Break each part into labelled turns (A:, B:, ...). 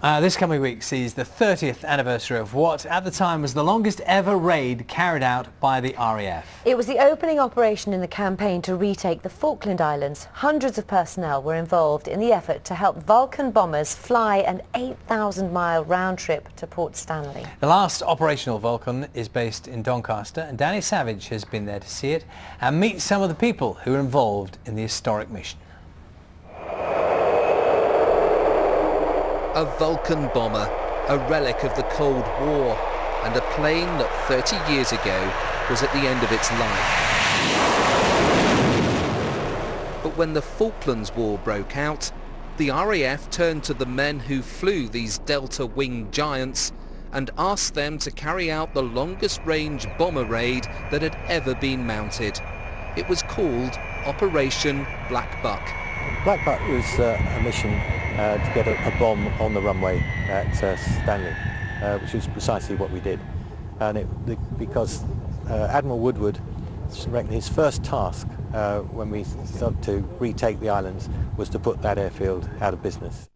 A: This coming week sees the 30th anniversary of what at the time was the longest ever raid carried out by the RAF.
B: It was the opening operation in the campaign to retake the Falkland Islands. Hundreds of personnel were involved in the effort to help Vulcan bombers fly an 8,000-mile round trip to Port Stanley.
A: The last operational Vulcan is based in Doncaster, and Danny Savage has been there to see it and meet some of the people who were involved in the historic mission.
C: A Vulcan bomber, a relic of the Cold War, and a plane that 30 years ago was at the end of its life. But when the Falklands War broke out, the RAF turned to the men who flew these delta-winged giants and asked them to carry out the longest-range bomber raid that had ever been mounted. It was called Operation Black Buck.
D: Black Buck was a mission to get a bomb on the runway at Stanley, which is precisely what we did. And because Admiral Woodward reckoned his first task when we started to retake the islands was to put that airfield out of business.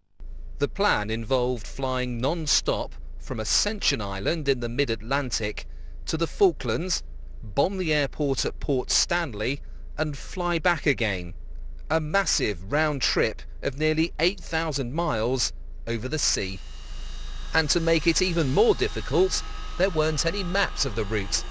C: The plan involved flying non-stop from Ascension Island in the mid-Atlantic to the Falklands, bomb the airport at Port Stanley and fly back again. A massive round trip of nearly 8,000 miles over the sea. And to make it even more difficult, there weren't any maps of the route.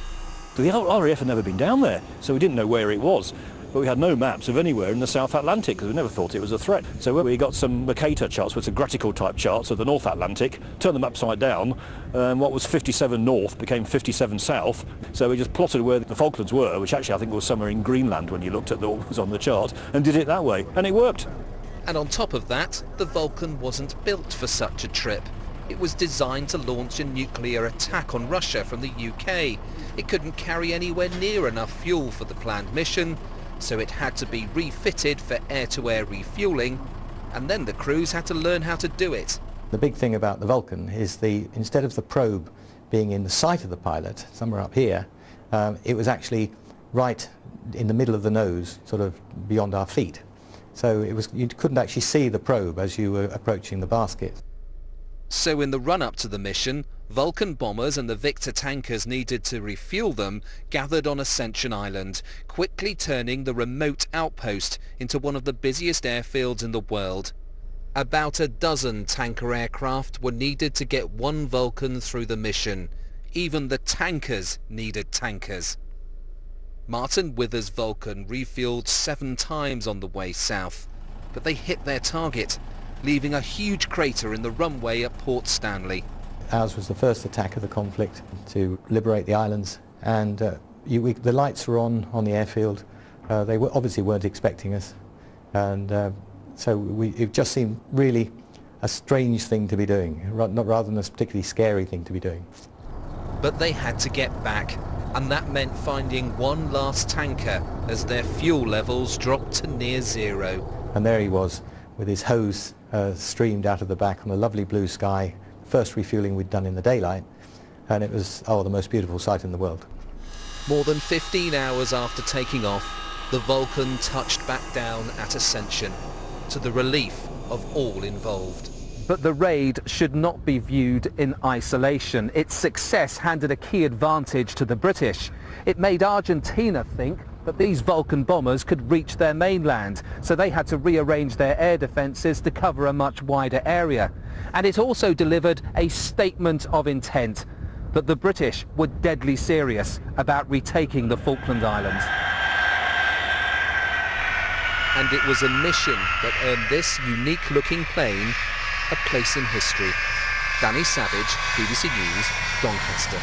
E: The RAF had never been down there, so we didn't know where it was. But we had no maps of anywhere in the South Atlantic because we never thought it was a threat. So we got some Mercator charts, which are gratical type charts of the North Atlantic, turned them upside down, and what was 57 north became 57 south. So we just plotted where the Falklands were, which actually I think was somewhere in Greenland when you looked at what was on the chart, and did it that way, and it worked.
C: And on top of that, the Vulcan wasn't built for such a trip. It was designed to launch a nuclear attack on Russia from the UK. It couldn't carry anywhere near enough fuel for the planned mission, so it had to be refitted for air-to-air refuelling, and then the crews had to learn how to do it.
D: The big thing about the Vulcan is instead of the probe being in the sight of the pilot, somewhere up here, it was actually right in the middle of the nose, sort of beyond our feet. So you couldn't actually see the probe as you were approaching the basket.
C: So in the run-up to the mission, Vulcan bombers and the Victor tankers needed to refuel them gathered on Ascension Island, quickly turning the remote outpost into one of the busiest airfields in the world. About a dozen tanker aircraft were needed to get one Vulcan through the mission. Even the tankers needed tankers. Martin Withers' Vulcan refueled 7 times on the way south, but they hit their target, leaving a huge crater in the runway at Port Stanley.
D: Ours was the first attack of the conflict to liberate the islands, and the lights were on the airfield. They obviously weren't expecting us, and so it just seemed really a strange thing to be doing, rather than a particularly scary thing to be doing.
C: But they had to get back, and that meant finding one last tanker as their fuel levels dropped to near zero.
D: And there he was, with his hose streamed out of the back on a lovely blue sky. First refueling we'd done in the daylight, and it was the most beautiful sight in the world.
C: More than 15 hours after taking off, the Vulcan touched back down at Ascension, to the relief of all involved.
F: But the raid should not be viewed in isolation. Its success handed a key advantage to the British. It made Argentina think that these Vulcan bombers could reach their mainland, so they had to rearrange their air defences to cover a much wider area. And it also delivered a statement of intent that the British were deadly serious about retaking the Falkland Islands.
C: And it was a mission that earned this unique-looking plane a place in history. Danny Savage, BBC News, Doncaster.